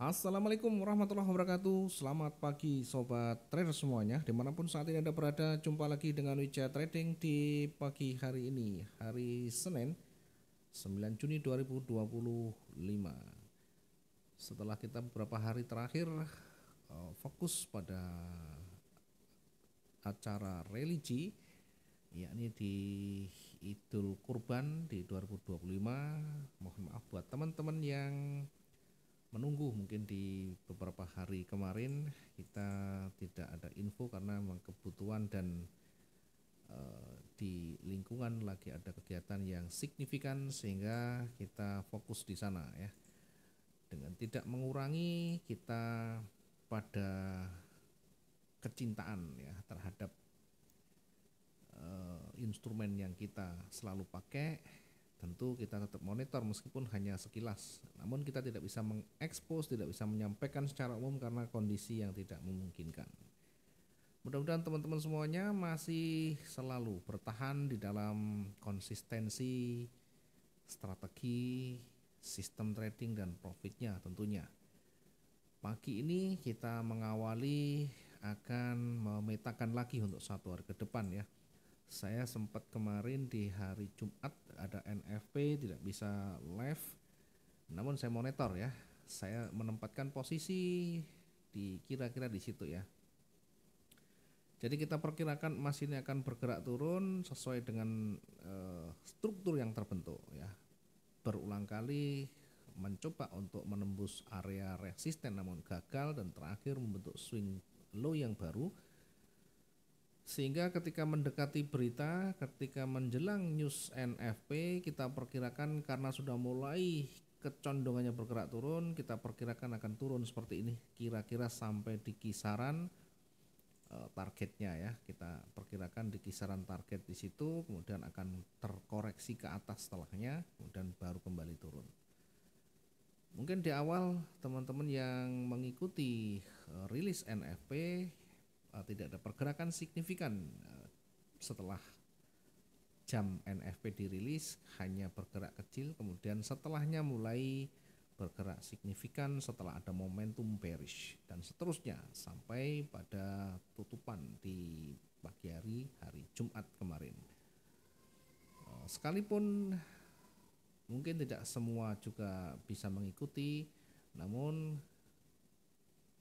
Assalamualaikum warahmatullahi wabarakatuh. Selamat pagi sobat trader semuanya, dimanapun saat ini Anda berada. Jumpa lagi dengan Wija Trading di pagi hari ini, hari Senin 9 Juni 2025. Setelah kita beberapa hari terakhir fokus pada acara religi, yakni di Idul Kurban di 2025. Mohon maaf buat teman-teman yang menunggu mungkin di beberapa hari kemarin kita tidak ada info karena memang kebutuhan dan di lingkungan lagi ada kegiatan yang signifikan sehingga kita fokus di sana ya, dengan tidak mengurangi kita pada kecintaan ya terhadap instrumen yang kita selalu pakai. Tentu kita tetap monitor meskipun hanya sekilas, namun kita tidak bisa mengekspos, tidak bisa menyampaikan secara umum karena kondisi yang tidak memungkinkan. Mudah-mudahan teman-teman semuanya masih selalu bertahan di dalam konsistensi, strategi, sistem trading dan profitnya tentunya. Pagi ini kita mengawali akan memetakan lagi untuk satu hari ke depan ya. Saya sempat kemarin di hari Jumat ada NFP tidak bisa live, namun saya monitor ya. Saya menempatkan posisi di kira-kira di situ ya. Jadi kita perkirakan emas ini akan bergerak turun sesuai dengan struktur yang terbentuk ya. Berulang kali mencoba untuk menembus area resisten namun gagal dan terakhir membentuk swing low yang baru. Sehingga ketika mendekati berita, ketika menjelang news NFP, kita perkirakan karena sudah mulai kecondongannya bergerak turun, kita perkirakan akan turun seperti ini, kira-kira sampai di kisaran targetnya ya. Kita perkirakan di kisaran target di situ, kemudian akan terkoreksi ke atas setelahnya, kemudian baru kembali turun. Mungkin di awal teman-teman yang mengikuti rilis NFP tidak ada pergerakan signifikan setelah jam NFP dirilis, hanya bergerak kecil, kemudian setelahnya mulai bergerak signifikan setelah ada momentum bearish dan seterusnya sampai pada tutupan di pagi hari Jumat kemarin. Sekalipun mungkin tidak semua juga bisa mengikuti, namun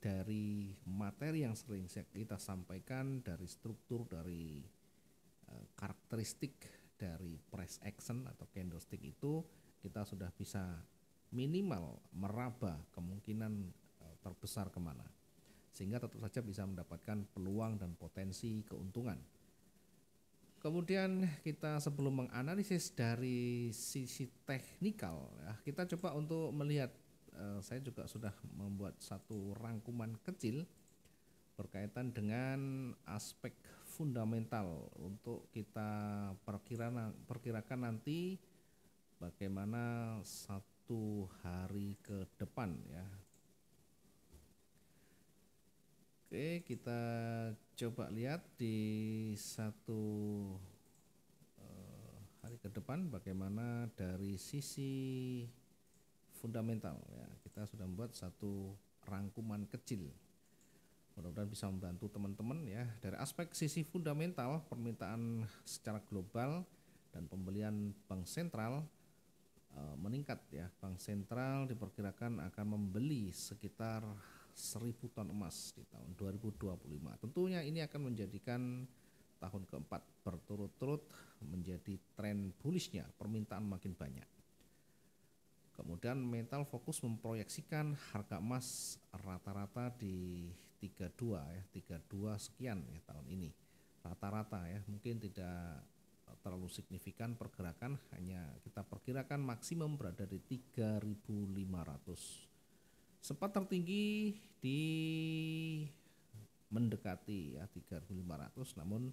dari materi yang sering kita sampaikan, dari struktur, dari karakteristik dari price action atau candlestick itu, kita sudah bisa minimal meraba kemungkinan terbesar kemana, sehingga tentu saja bisa mendapatkan peluang dan potensi keuntungan. Kemudian kita sebelum menganalisis dari sisi teknikal ya, kita coba untuk melihat, saya juga sudah membuat satu rangkuman kecil berkaitan dengan aspek fundamental untuk kita perkirakan nanti bagaimana satu hari ke depan ya. Oke, kita coba lihat di satu hari ke depan bagaimana dari sisi fundamental ya. Kita sudah membuat satu rangkuman kecil, mudah-mudahan bisa membantu teman-teman ya. Dari aspek sisi fundamental, permintaan secara global dan pembelian bank sentral meningkat ya. Bank sentral diperkirakan akan membeli sekitar 1.000 ton emas di tahun 2025. Tentunya ini akan menjadikan tahun keempat berturut-turut menjadi tren bullishnya, permintaan makin banyak. Kemudian Metal fokus memproyeksikan harga emas rata-rata di 32 ya, 32 sekian ya tahun ini. Rata-rata ya, mungkin tidak terlalu signifikan pergerakan, hanya kita perkirakan maksimum berada di 3.500. Sempat tertinggi di mendekati ya 3.500, namun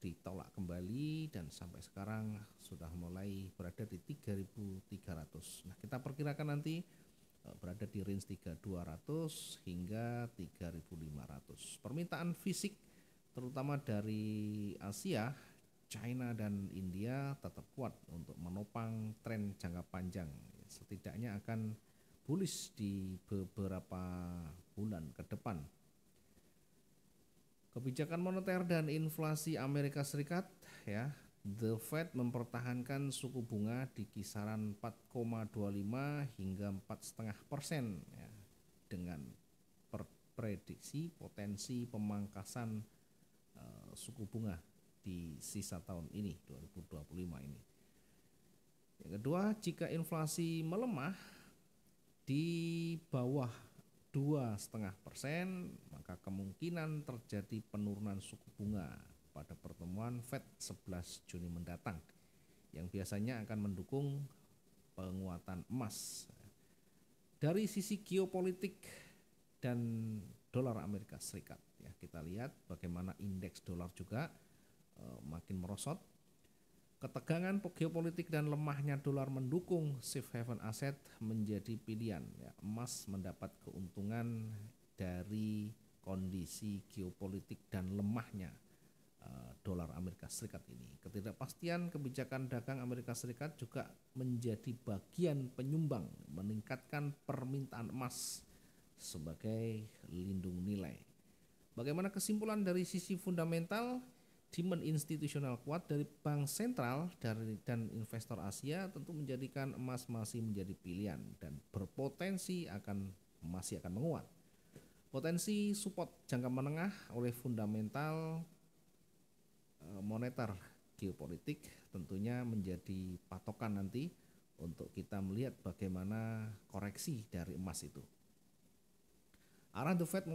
ditolak kembali dan sampai sekarang sudah mulai berada di 3.300. Nah, kita perkirakan nanti berada di range 3.200 hingga 3.500. Permintaan fisik terutama dari Asia, China dan India tetap kuat untuk menopang tren jangka panjang. Setidaknya akan bullish di beberapa bulan ke depan. Kebijakan moneter dan inflasi Amerika Serikat, ya, The Fed mempertahankan suku bunga di kisaran 4,25 hingga 4,5%, ya, dengan prediksi potensi pemangkasan suku bunga di sisa tahun ini 2025 ini. Yang kedua, jika inflasi melemah di bawah 2,5%, maka kemungkinan terjadi penurunan suku bunga pada pertemuan Fed 11 Juni mendatang yang biasanya akan mendukung penguatan emas. Dari sisi geopolitik dan dolar Amerika Serikat, ya, kita lihat bagaimana indeks dolar juga makin merosot. Ketegangan geopolitik dan lemahnya dolar mendukung safe haven aset menjadi pilihan, ya. Emas mendapat keuntungan dari kondisi geopolitik dan lemahnya dolar Amerika Serikat ini. Ketidakpastian kebijakan dagang Amerika Serikat juga menjadi bagian penyumbang meningkatkan permintaan emas sebagai lindung nilai. Bagaimana kesimpulan dari sisi fundamental? Demand institusional kuat dari bank sentral dan investor Asia tentu menjadikan emas masih menjadi pilihan dan berpotensi masih akan menguat. Potensi support jangka menengah oleh fundamental moneter geopolitik tentunya menjadi patokan nanti untuk kita melihat bagaimana koreksi dari emas itu. Arah The Fed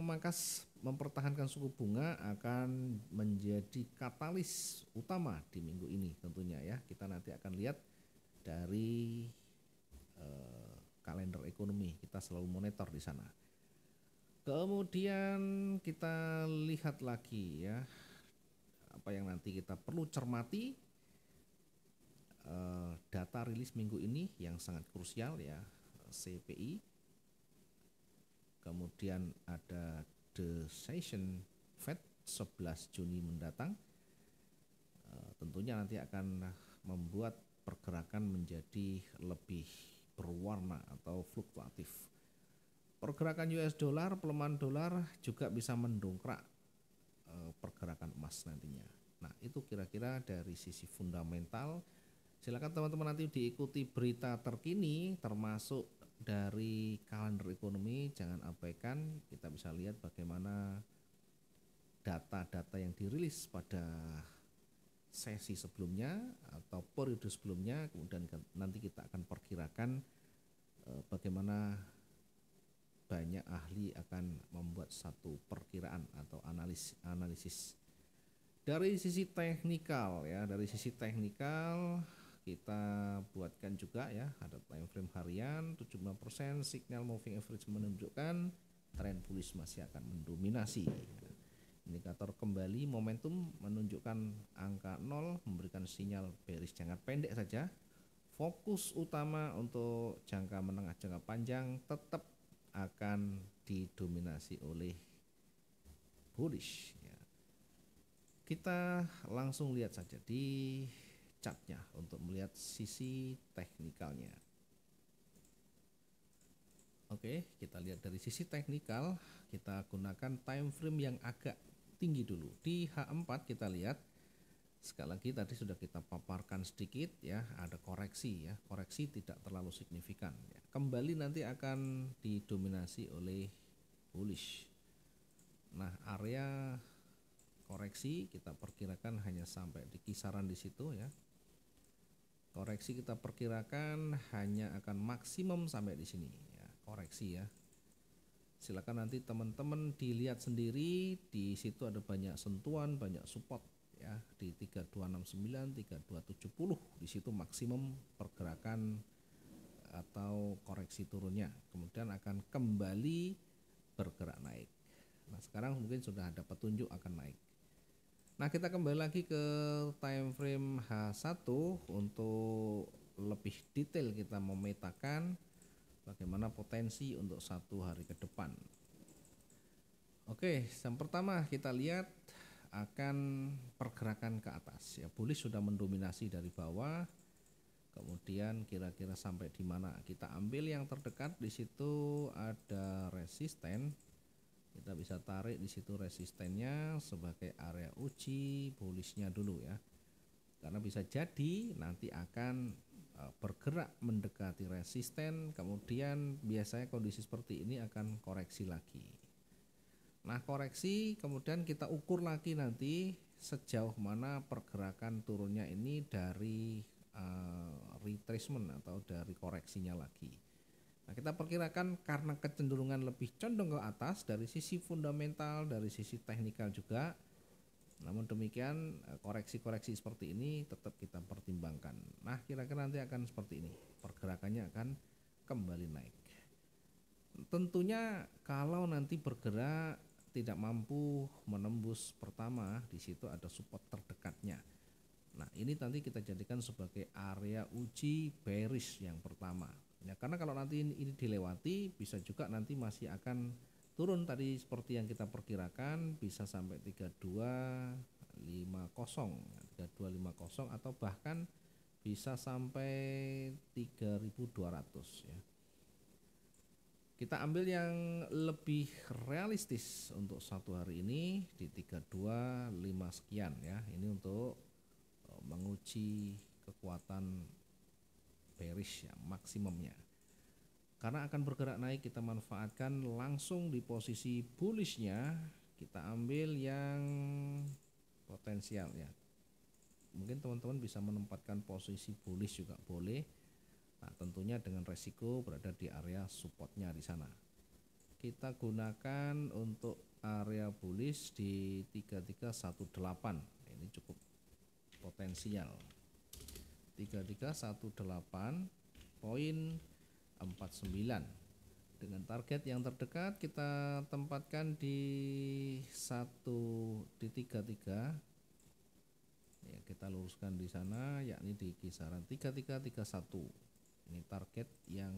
mempertahankan suku bunga akan menjadi katalis utama di minggu ini tentunya, ya. Kita nanti akan lihat dari kalender ekonomi, kita selalu monitor di sana. Kemudian kita lihat lagi, ya, apa yang nanti kita perlu cermati, data rilis minggu ini yang sangat krusial, ya, CPI. Kemudian ada decision Fed 11 Juni mendatang, tentunya nanti akan membuat pergerakan menjadi lebih berwarna atau fluktuatif. Pergerakan US dollar, pelemahan dolar juga bisa mendongkrak pergerakan emas nantinya. Nah, itu kira-kira dari sisi fundamental. Silakan teman-teman nanti diikuti berita terkini termasuk dari kalender ekonomi, jangan abaikan. Kita bisa lihat bagaimana data-data yang dirilis pada sesi sebelumnya atau periode sebelumnya, kemudian nanti kita akan perkirakan bagaimana banyak ahli akan membuat satu perkiraan atau analisis. Dari sisi teknikal, ya, dari sisi teknikal kita buatkan juga, ya, ada time frame harian 75%, signal moving average menunjukkan tren bullish masih akan mendominasi. Indikator kembali momentum menunjukkan angka 0, memberikan sinyal bearish jangka pendek saja. Fokus utama untuk jangka menengah jangka panjang tetap akan didominasi oleh bullish, ya. Kita langsung lihat saja di chartnya untuk melihat sisi teknikalnya. Oke, kita lihat dari sisi teknikal, kita gunakan time frame yang agak tinggi dulu. Di H4 kita lihat, sekali lagi tadi sudah kita paparkan sedikit, ya, ada koreksi, ya. Koreksi tidak terlalu signifikan, ya. Kembali nanti akan didominasi oleh bullish. Nah, area koreksi kita perkirakan hanya sampai di kisaran di situ, ya. Koreksi kita perkirakan hanya akan maksimum sampai di sini, ya, koreksi, ya. Silakan nanti teman-teman dilihat sendiri, di situ ada banyak sentuhan, banyak support, ya, di 3269, 3270, di situ maksimum pergerakan atau koreksi turunnya. Kemudian akan kembali bergerak naik. Nah, sekarang mungkin sudah ada petunjuk akan naik. Nah, kita kembali lagi ke time frame H1 untuk lebih detail kita memetakan bagaimana potensi untuk satu hari ke depan. Oke, yang pertama kita lihat akan pergerakan ke atas, ya. Bullish sudah mendominasi dari bawah, kemudian kira-kira sampai di mana. Kita ambil yang terdekat, di situ ada resisten. Kita bisa tarik di situ resistennya sebagai area uji bullish-nya dulu ya. Karena bisa jadi nanti akan bergerak mendekati resisten, kemudian biasanya kondisi seperti ini akan koreksi lagi. Nah, koreksi kemudian kita ukur lagi nanti sejauh mana pergerakan turunnya ini dari retracement atau dari koreksinya lagi. Nah, kita perkirakan karena kecenderungan lebih condong ke atas dari sisi fundamental, dari sisi teknikal juga. Namun demikian koreksi-koreksi seperti ini tetap kita pertimbangkan. Nah, kira-kira nanti akan seperti ini. Pergerakannya akan kembali naik. Tentunya kalau nanti bergerak tidak mampu menembus pertama, di situ ada support terdekatnya. Nah, ini nanti kita jadikan sebagai area uji bearish yang pertama. Ya, karena kalau nanti ini dilewati, bisa juga nanti masih akan turun tadi seperti yang kita perkirakan, bisa sampai 3250 atau bahkan bisa sampai 3200 ya. Kita ambil yang lebih realistis untuk satu hari ini di 325 sekian ya. Ini untuk menguji kekuatan bearish ya, maksimumnya. Karena akan bergerak naik, kita manfaatkan langsung di posisi bullishnya. Kita ambil yang potensial ya. Mungkin teman-teman bisa menempatkan posisi bullish juga boleh. Nah, tentunya dengan resiko berada di area supportnya di sana. Kita gunakan untuk area bullish di 3318. Ini cukup potensial. 3318.49. Dengan target yang terdekat kita tempatkan di 33. Ya, kita luruskan di sana, yakni di kisaran 3331. Ini target yang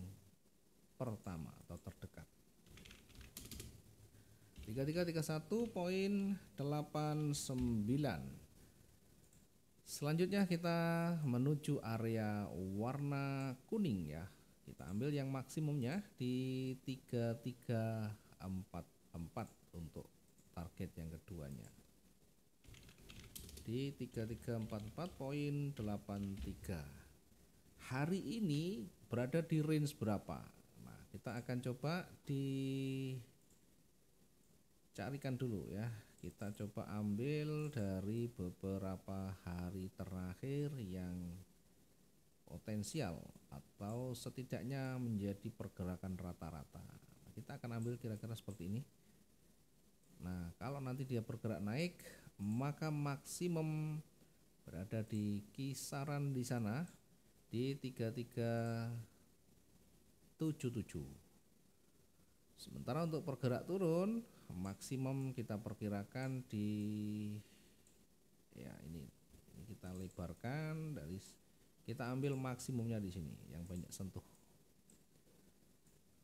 pertama atau terdekat. 3331.89. Selanjutnya kita menuju area warna kuning ya. Kita ambil yang maksimumnya di 3344 untuk target yang keduanya. Di 3344.83. Hari ini berada di range berapa? Nah, kita akan coba dicarikan dulu ya. Kita coba ambil dari beberapa hari terakhir yang potensial atau setidaknya menjadi pergerakan rata-rata. Kita akan ambil kira-kira seperti ini. Nah, kalau nanti dia bergerak naik, maka maksimum berada di kisaran di sana di 3377. Sementara untuk bergerak turun, maksimum kita perkirakan di ya ini kita lebarkan dari, kita ambil maksimumnya di sini yang banyak sentuh.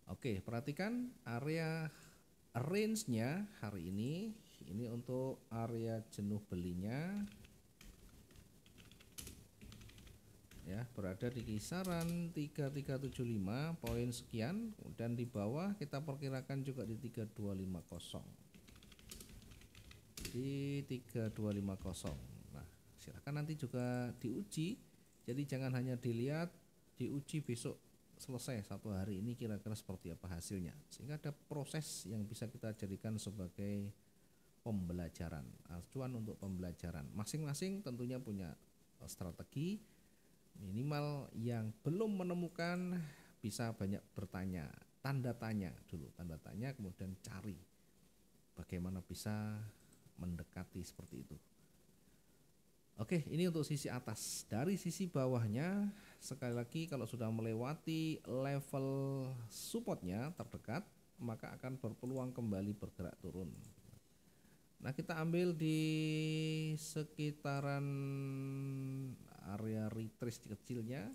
Oke, perhatikan area range-nya hari ini untuk area jenuh belinya ya, berada di kisaran 3375 poin sekian, dan di bawah kita perkirakan juga di 3250. Di 3250. Nah, silakan nanti juga diuji. Jadi jangan hanya dilihat, diuji besok selesai satu hari ini kira-kira seperti apa hasilnya. Sehingga ada proses yang bisa kita jadikan sebagai pembelajaran, acuan untuk pembelajaran. Masing-masing tentunya punya strategi. Minimal yang belum menemukan bisa banyak bertanya, tanda tanya dulu, tanda tanya kemudian cari bagaimana bisa mendekati seperti itu. Oke, ini untuk sisi atas. Dari sisi bawahnya, sekali lagi kalau sudah melewati level supportnya terdekat, maka akan berpeluang kembali bergerak turun. Nah, kita ambil di sekitaran area retrace kecilnya,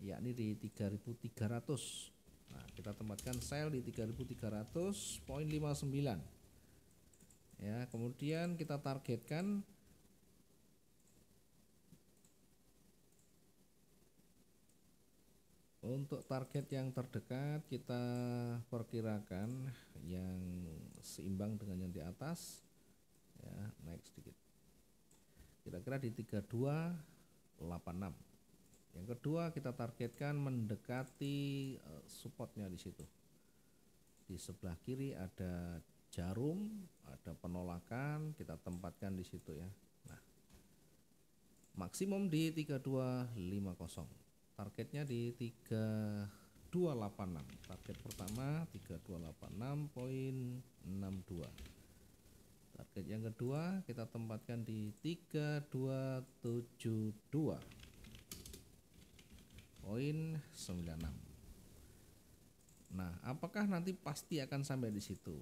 yakni di 3300. Nah, kita tempatkan sell di 3300.59 ya. Kemudian kita targetkan Untuk target yang terdekat kita perkirakan yang seimbang dengan yang di atas, ya, naik sedikit. Kira-kira di 3286. Yang kedua kita targetkan mendekati supportnya di situ. Di sebelah kiri ada jarum, ada penolakan, kita tempatkan di situ ya. Nah, maksimum di 3250. Targetnya di 3286. Target pertama 3286.62. Target yang kedua kita tempatkan di 3272.96. Nah, apakah nanti pasti akan sampai di situ?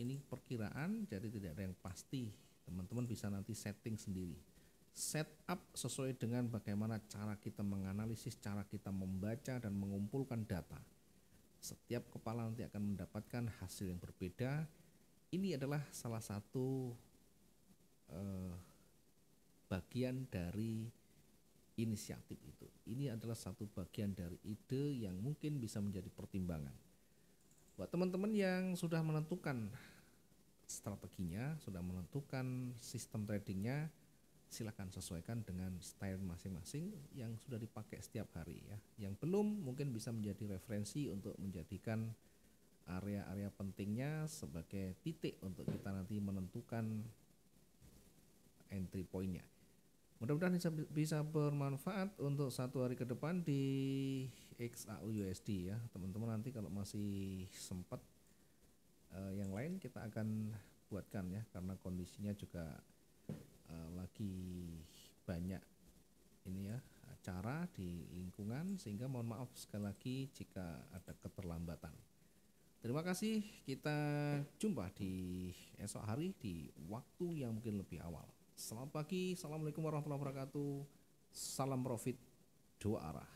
Ini perkiraan, jadi tidak ada yang pasti. Teman-teman bisa nanti setting sendiri. Setup sesuai dengan bagaimana cara kita menganalisis, cara kita membaca dan mengumpulkan data. Setiap kepala nanti akan mendapatkan hasil yang berbeda. Ini adalah salah satu bagian dari inisiatif itu. Ini adalah satu bagian dari ide yang mungkin bisa menjadi pertimbangan. Buat teman-teman yang sudah menentukan strateginya, sudah menentukan sistem tradingnya, silakan sesuaikan dengan style masing-masing yang sudah dipakai setiap hari ya. Yang belum mungkin bisa menjadi referensi untuk menjadikan area-area pentingnya sebagai titik untuk kita nanti menentukan entry pointnya. Mudah-mudahan bisa bermanfaat untuk satu hari ke depan di XAU USD ya teman-teman. Nanti kalau masih sempat yang lain kita akan buatkan ya, karena kondisinya juga lagi banyak ini ya acara di lingkungan, sehingga mohon maaf sekali lagi jika ada keterlambatan. Terima kasih, kita jumpa di esok hari di waktu yang mungkin lebih awal. Selamat pagi, assalamualaikum warahmatullahi wabarakatuh. Salam profit dua arah.